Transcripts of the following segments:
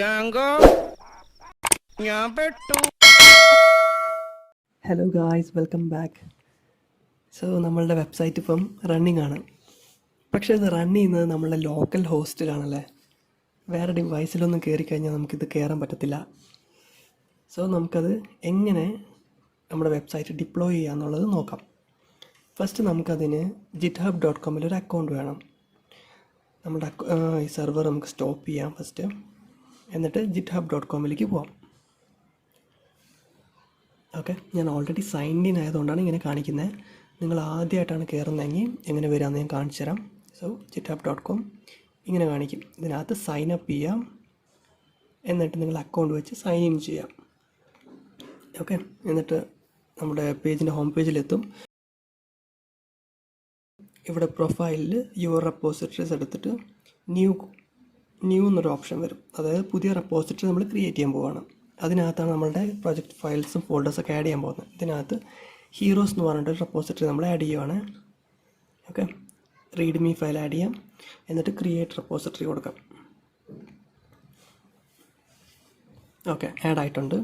Django, ഞാൻ പെട്ടു. Hello guys, welcome back. So നമ്മളുടെ വെബ്സൈറ്റ് ഇപ്പം റണ്ണിങ് ആണ്. പക്ഷേ ഇത് റൺ ചെയ്യുന്നത് നമ്മളുടെ ലോക്കൽ ഹോസ്റ്റിലാണല്ലേ. വേറെ ഡിവൈസിലൊന്നും കയറിക്കഴിഞ്ഞാൽ നമുക്കിത് കയറാൻ പറ്റത്തില്ല. സോ നമുക്കത് എങ്ങനെ നമ്മുടെ വെബ്സൈറ്റ് ഡിപ്ലോയ് ചെയ്യാമെന്നുള്ളത് നോക്കാം. ഫസ്റ്റ് നമുക്കതിന് github.com ഒരു അക്കൗണ്ട് വേണം. നമ്മുടെ ഈ സെർവർ നമുക്ക് സ്റ്റോപ്പ് ചെയ്യാം ഫസ്റ്റ്. എന്നിട്ട് github.com പോവാം. ഓക്കെ, ഞാൻ ഓൾറെഡി സൈൻ ഇൻ ആയതുകൊണ്ടാണ് ഇങ്ങനെ കാണിക്കുന്നത്. നിങ്ങൾ ആദ്യമായിട്ടാണ് കയറുന്നതെങ്കിൽ എങ്ങനെ വരാമെന്ന് ഞാൻ കാണിച്ചു തരാം. സോ github.com ഇങ്ങനെ കാണിക്കും. ഇതിനകത്ത് സൈൻ അപ്പ് ചെയ്യാം, എന്നിട്ട് നിങ്ങൾ അക്കൗണ്ട് വെച്ച് സൈൻ ഇൻ ചെയ്യാം. ഓക്കെ, എന്നിട്ട് നമ്മുടെ പേജിൻ്റെ ഹോം പേജിലെത്തും. ഇവിടെ പ്രൊഫൈലിൽ യുവർ റെപ്പോസിറ്ററീസ് എടുത്തിട്ട് ന്യൂ എന്നൊരു ഓപ്ഷൻ വരും. അതായത് പുതിയ റെപ്പോസിറ്ററി നമ്മൾ ക്രിയേറ്റ് ചെയ്യാൻ പോവുകയാണ്. അതിനകത്താണ് നമ്മളുടെ പ്രൊജക്റ്റ് ഫയൽസും ഫോൾഡേഴ്സൊക്കെ ആഡ് ചെയ്യാൻ പോകുന്നത്. ഇതിനകത്ത് ഹീറോസ് എന്ന് പറഞ്ഞിട്ടൊരു റെപ്പോസിറ്ററി നമ്മൾ ആഡ് ചെയ്യുവാണ്. ഓക്കെ, റീഡ്മി ഫയൽ ആഡ് ചെയ്യാം, എന്നിട്ട് ക്രിയേറ്റ് റെപ്പോസിറ്ററി കൊടുക്കാം. ഓക്കെ, ആഡ് ആയിട്ടുണ്ട്.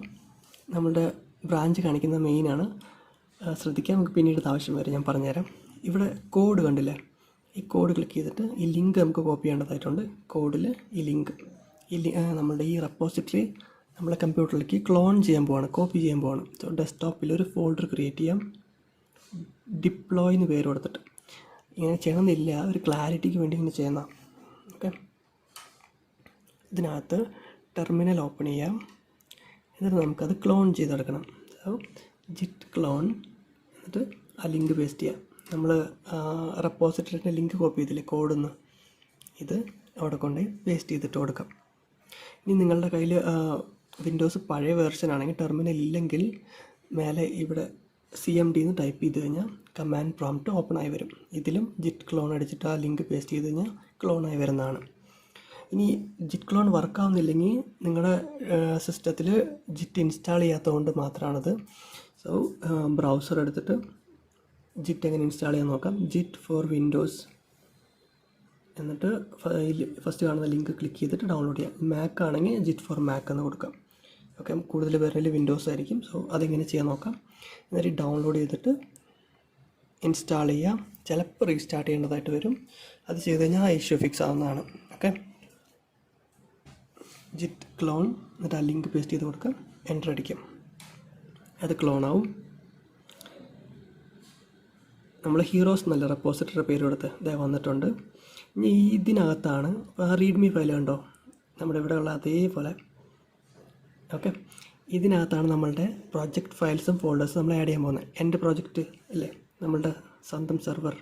നമ്മളുടെ ബ്രാഞ്ച് കാണിക്കുന്ന മെയിനാണ്. ശ്രദ്ധിക്കാം, നമുക്ക് പിന്നീട് ആവശ്യം വരും, ഞാൻ പറഞ്ഞുതരാം. ഇവിടെ കോഡ് കണ്ടില്ലേ, ഈ കോഡ് ക്ലിക്ക് ചെയ്തിട്ട് ഈ ലിങ്ക് നമുക്ക് കോപ്പി ചെയ്യേണ്ടതായിട്ടുണ്ട്. കോഡിൽ ഈ ലിങ്ക് നമ്മളുടെ ഈ റെപ്പോസിറ്ററി നമ്മളെ കമ്പ്യൂട്ടറിലേക്ക് ക്ലോൺ ചെയ്യാൻ പോവാണ്, കോപ്പി ചെയ്യാൻ പോവാണ്. സോ ഡെസ്ക്ടോപ്പിൽ ഒരു ഫോൾഡർ ക്രിയേറ്റ് ചെയ്യാം, ഡിപ്ലോയ് എന്ന് പേര് കൊടുത്തിട്ട്. ഇങ്ങനെ ചെയ്യണമെന്നില്ല, ഒരു ക്ലാരിറ്റിക്ക് വേണ്ടി ഇങ്ങനെ ചെയ്യുന്ന. ഓക്കെ, ഇതിനകത്ത് ടെർമിനൽ ഓപ്പൺ ചെയ്യാം, എന്നിട്ട് നമുക്കത് ക്ലോൺ ചെയ്തെടുക്കണം. സോ ജിറ്റ് ക്ലോൺ, എന്നിട്ട് ആ ലിങ്ക് പേസ്റ്റ് ചെയ്യാം. നമ്മൾ റെപ്പോസിറ്ററിൻ്റെ ലിങ്ക് കോപ്പി ചെയ്തില്ലേ കോഡൊന്ന്, ഇത് അവിടെ കൊണ്ടുപോയി പേസ്റ്റ് ചെയ്തിട്ട് കൊടുക്കാം. ഇനി നിങ്ങളുടെ കയ്യിൽ വിൻഡോസ് പഴയ വേർഷൻ ആണെങ്കിൽ, ടെർമിനൽ ഇല്ലെങ്കിൽ മേലെ ഇവിടെ CMD എന്ന് ടൈപ്പ് ചെയ്ത് കഴിഞ്ഞാൽ കമാൻഡ് പ്രോംപ്റ്റ് ഓപ്പൺ ആയി വരും. ഇതിലും ജിറ്റ് ക്ലോൺ അടിച്ചിട്ട് ആ ലിങ്ക് പേസ്റ്റ് ചെയ്ത് കഴിഞ്ഞാൽ ക്ലോൺ ആയി വരുന്നതാണ്. ഇനി ജിറ്റ് ക്ലോൺ വർക്കാവുന്നില്ലെങ്കിൽ നിങ്ങളുടെ സിസ്റ്റത്തിൽ ജിറ്റ് ഇൻസ്റ്റാൾ ചെയ്യാത്തതുകൊണ്ട് മാത്രമാണത്. സോ ബ്രൗസർ എടുത്തിട്ട് ജിറ്റ് എങ്ങനെ ഇൻസ്റ്റാൾ ചെയ്യാൻ നോക്കാം. ജിറ്റ് ഫോർ വിൻഡോസ്, എന്നിട്ട് ഫസ്റ്റ് കാണുന്ന ലിങ്ക് ക്ലിക്ക് ചെയ്തിട്ട് ഡൗൺലോഡ് ചെയ്യാം. മാക്ക് ആണെങ്കിൽ ജിറ്റ് ഫോർ മാക്ക് എന്ന് കൊടുക്കാം. ഓക്കെ, കൂടുതൽ പേരിൽ വിൻഡോസ് ആയിരിക്കും. സോ അതെങ്ങനെ ചെയ്യാൻ നോക്കാം. എന്നിട്ട് ഡൗൺലോഡ് ചെയ്തിട്ട് ഇൻസ്റ്റാൾ ചെയ്യാം. ചിലപ്പോൾ റീസ്റ്റാർട്ട് ചെയ്യേണ്ടതായിട്ട് വരും. അത് ചെയ്ത് കഴിഞ്ഞാൽ ആ ഇഷ്യൂ ഫിക്സ് ആവുന്നതാണ്. ഓക്കെ, ജിറ്റ് ക്ലോൺ, എന്നിട്ട് ആ ലിങ്ക് പേസ്റ്റ് ചെയ്ത് കൊടുക്കാം, എൻ്റർ അടിക്കാം. അത് ക്ലോൺ ആവും. നമ്മൾ ഹീറോസ് എന്നല്ല റെപ്പോസിറ്ററിയുടെ പേര് കൊടുത്ത് ഇതേ വന്നിട്ടുണ്ട്. ഇനി ഇതിനകത്താണ് റീഡ്മി ഫയൽ കണ്ടോ, നമ്മുടെ ഇവിടെ ഉള്ള അതേപോലെ. ഓക്കെ, ഇതിനകത്താണ് നമ്മളുടെ പ്രോജക്റ്റ് ഫയൽസും ഫോൾഡേഴ്സും നമ്മൾ ആഡ് ചെയ്യാൻ പോകുന്നത്. എൻ്റെ പ്രോജക്റ്റ് അല്ലേ, നമ്മളുടെ സ്വന്തം സെർവർ.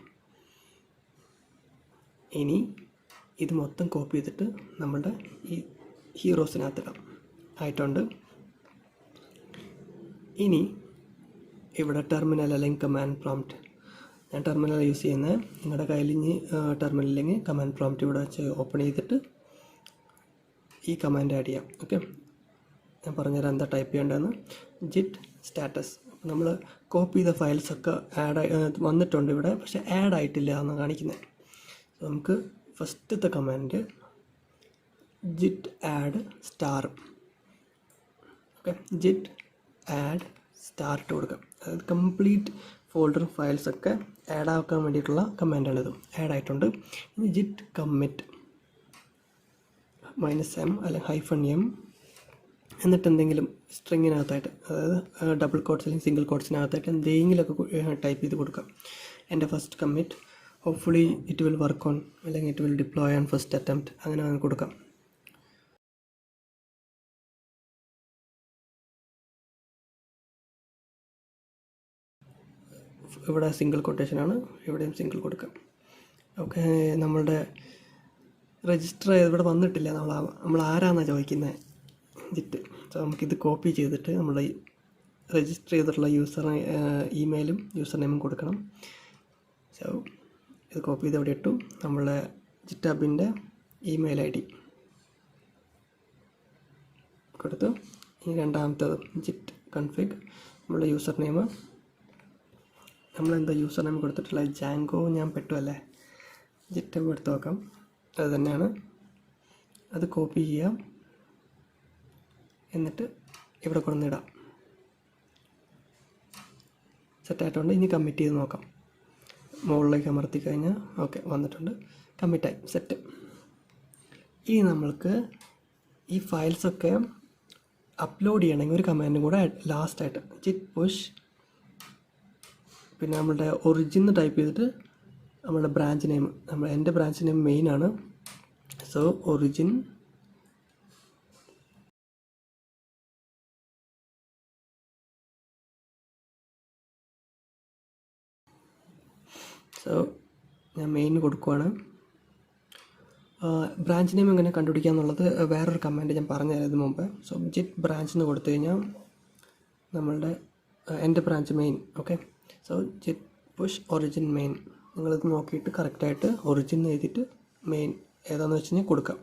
ഇനി ഇത് മൊത്തം കോപ്പി ചെയ്തിട്ട് നമ്മളുടെ ഈ ഹീറോസിനകത്തിടാം. ആയിട്ടുണ്ട്. ഇനി ഇവിടെ ടെർമിനൽ അല്ലെങ്കിൽ കമാൻഡ് പ്രോംപ്റ്റ്, ഞാൻ ടെർമിനൽ യൂസ് ചെയ്യുന്നത്. നിങ്ങളുടെ കയ്യിൽ ഇനി ടെർമിനലില്ലെങ്കിൽ കമാൻഡ് പ്രോംപ്റ്റ് ഇവിടെ വെച്ച് ഓപ്പൺ ചെയ്തിട്ട് ഈ കമാൻഡ് ആഡ് ചെയ്യാം. ഓക്കെ, ഞാൻ പറഞ്ഞുതരാം എന്താ ടൈപ്പ് ചെയ്യേണ്ടതെന്ന്. ജിറ്റ് സ്റ്റാറ്റസ്, നമ്മൾ കോപ്പി ചെയ്ത ഫയൽസൊക്കെ വന്നിട്ടുണ്ട് ഇവിടെ, പക്ഷേ ആഡ് ആയിട്ടില്ല എന്ന് കാണിക്കുന്നത്. നമുക്ക് ഫസ്റ്റത്തെ command git add star. Okay, git add star ഇട്ട് കൊടുക്കാം. അതായത് കംപ്ലീറ്റ് ഫോൾഡർ ഫയൽസൊക്കെ ആഡ് ആക്കാൻ വേണ്ടിയിട്ടുള്ള കമാൻഡാണിത്. ആഡ് ആയിട്ടുണ്ട്. ഇനി ജിറ്റ് കമ്മിറ്റ് -m അല്ലെങ്കിൽ -m, എന്നിട്ട് എന്തെങ്കിലും സ്ട്രിങ്ങിനകത്തായിട്ട്, അതായത് ഡബിൾ കോട്ട്സ് അല്ലെങ്കിൽ സിംഗിൾ കോട്ട്സിനകത്തായിട്ട് എന്തെങ്കിലുമൊക്കെ ടൈപ്പ് ചെയ്ത് കൊടുക്കാം. എൻ്റെ first commit hopefully it will work on, അല്ലെങ്കിൽ it will deploy on first attempt, അങ്ങനെ കൊടുക്കാം. ഇവിടെ സിംഗിൾ കൊട്ടേഷനാണ്, ഇവിടെയും സിംഗിൾ കൊടുക്കാം. ഓക്കെ, നമ്മളുടെ രജിസ്റ്റർ ഇവിടെ വന്നിട്ടില്ല, നമ്മൾ ആരാന്നാണ് ചോദിക്കുന്നത്, ജിറ്റ്. സോ നമുക്കിത് കോപ്പി ചെയ്തിട്ട് നമ്മൾ രജിസ്റ്റർ ചെയ്തിട്ടുള്ള ഇമെയിലും യൂസർ നെയിമും കൊടുക്കണം. സോ ഇത് കോപ്പി ചെയ്ത് ഇവിടെ ഇട്ടു. നമ്മളെ ജിറ്റബിൻ്റെ ഇമെയിൽ ID കൊടുത്തു. ഇനി രണ്ടാമത്തേത് ജിറ്റ് കൺഫിഗ്, നമ്മളുടെ യൂസർ നെയിം, നമ്മളെന്താ യൂസർ നെയിം കൊടുത്തിട്ടുള്ള ജാങ്കോ, ഞാൻ പെട്ടുമല്ലേ. ജിറ്റ് എടുത്ത് നോക്കാം, അത് തന്നെയാണ്. അത് കോപ്പി ചെയ്യാം, എന്നിട്ട് ഇവിടെ കൊണ്ടുവന്നിടാം. സെറ്റായിട്ടുണ്ട്. ഇനി കമ്മിറ്റ് ചെയ്ത് നോക്കാം. മുകളിലേക്ക് അമർത്തി കഴിഞ്ഞാൽ ഓക്കെ വന്നിട്ടുണ്ട്, കമ്മിറ്റായി, സെറ്റ്. ഇനി നമ്മൾക്ക് ഈ ഫയൽസൊക്കെ അപ്ലോഡ് ചെയ്യണമെങ്കിൽ ഒരു കമാൻഡും കൂടെ ലാസ്റ്റായിട്ട് ജിറ്റ് പുഷ്, പിന്നെ നമ്മളുടെ ഒറിജിൻ ടൈപ്പ് ചെയ്തിട്ട് നമ്മളുടെ ബ്രാഞ്ച് നെയിം, എൻ്റെ ബ്രാഞ്ച് നെയിം മെയിനാണ്. സോ ഒറിജിൻ ഞാൻ മെയിൻ കൊടുക്കുവാണ്. ബ്രാഞ്ച് നെയിം എങ്ങനെ കണ്ടുപിടിക്കുക എന്നുള്ളത് വേറൊരു കമാൻഡ് ഞാൻ പറഞ്ഞു തരാം ഇതിന് മുമ്പ്. സോ ജിറ്റ് ബ്രാഞ്ച് എന്ന് കൊടുത്തു കഴിഞ്ഞാൽ നമ്മളുടെ എൻ്റെ branch main. Okay, so git push origin main. നിങ്ങളിത് നോക്കിയിട്ട് കറക്റ്റായിട്ട് ഒറിജിൻ എഴുതിയിട്ട് മെയിൻ ഏതാണെന്ന് വെച്ച് കഴിഞ്ഞാൽ കൊടുക്കാം.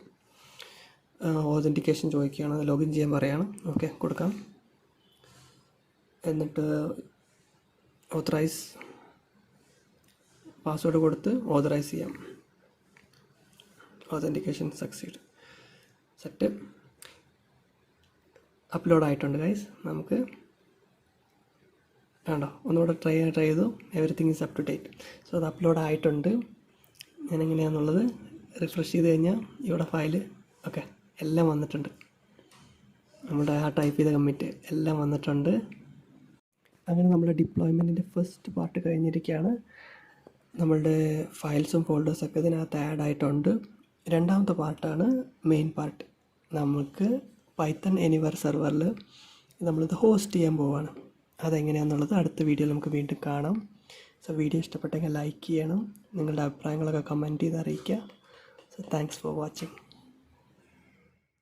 ഓതൻറ്റിക്കേഷൻ ചോദിക്കുകയാണ്, ലോഗിൻ ചെയ്യാൻ പറയുകയാണ്. ഓക്കെ, കൊടുക്കാം. എന്നിട്ട് ഓത്തറൈസ് പാസ്വേഡ് കൊടുത്ത് ഓതറൈസ് ചെയ്യാം. Authentication succeed, set. അപ്ലോഡ് ആയിട്ടുണ്ട് ഗൈസ്. നമുക്ക് വേണ്ടോ ഒന്നുകൂടെ ട്രൈ ചെയ്തു. Everything is up to date. So അത് അപ്ലോഡ് ആയിട്ടുണ്ട്. ഞാനെങ്ങനെയാണെന്നുള്ളത് റിഫ്രഷ് ചെയ്ത് കഴിഞ്ഞാൽ ഇവിടെ ഫയൽ ഓക്കെ എല്ലാം വന്നിട്ടുണ്ട്. നമ്മുടെ ആ ടൈപ്പ് ചെയ്ത കമ്മിറ്റ് എല്ലാം വന്നിട്ടുണ്ട്. അങ്ങനെ നമ്മുടെ ഡിപ്ലോയ്മെൻറ്റിൻ്റെ ഫസ്റ്റ് പാർട്ട് കഴിഞ്ഞിരിക്കുകയാണ്. നമ്മളുടെ ഫയൽസും ഫോൾഡേഴ്സൊക്കെ ഇതിനകത്ത് ആഡ് ആയിട്ടുണ്ട്. രണ്ടാമത്തെ പാർട്ടാണ് മെയിൻ പാർട്ട്. നമുക്ക് പൈത്തൺ എനിവർ സെർവറിൽ നമ്മളിത് ഹോസ്റ്റ് ചെയ്യാൻ പോവുകയാണ്. അതെങ്ങനെയാണെന്നുള്ളത് അടുത്ത വീഡിയോയിൽ നമുക്ക് വീണ്ടും കാണാം. സോ വീഡിയോ ഇഷ്ടപ്പെട്ടെങ്കിൽ ലൈക്ക് ചെയ്യണം, നിങ്ങളുടെ അഭിപ്രായങ്ങളൊക്കെ കമൻറ്റ് ചെയ്ത് അറിയിക്കുക. So thanks for watching.